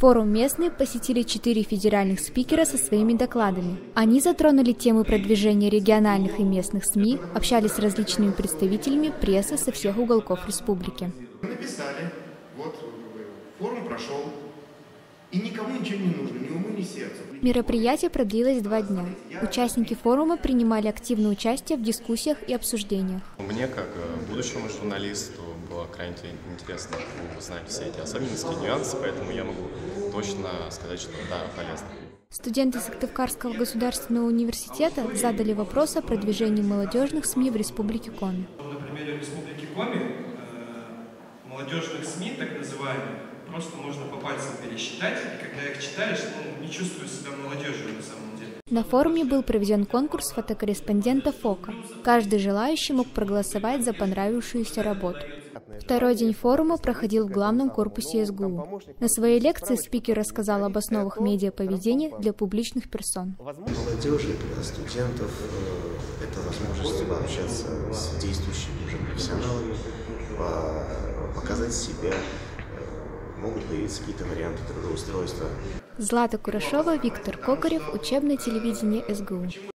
Форум местные посетили 4 федеральных спикера со своими докладами. Они затронули темы продвижения региональных и местных СМИ, общались с различными представителями прессы со всех уголков республики. Мы написали, вот форум прошел, и никому ничего не нужно, ни уму, ни сердцу. Мероприятие продлилось 2 дня. Участники форума принимали активное участие в дискуссиях и обсуждениях. Мне, как будущему журналисту, было крайне интересно узнать все эти особенности, нюансы, поэтому я могу точно сказать, что да, полезно. Студенты Сыктывкарского государственного университета задали вопрос о продвижении молодежных СМИ в Республике Коми. На примере Республики Коми молодежных СМИ, так называемых, просто можно по пальцам пересчитать, и когда их читаешь, не чувствуешь себя молодежью на самом деле. На форуме был проведен конкурс фотокорреспондента ФОКа. Каждый желающий мог проголосовать за понравившуюся работу. Второй день форума проходил в главном корпусе СГУ. На своей лекции спикер рассказал об основах медиаповедения для публичных персон. Молодежи, для студентов это возможность пообщаться с действующими уже профессионалами, показать себя, могут появиться какие-то варианты трудоустройства. Злата Курашова, Виктор Кокарев, учебное телевидение СГУ.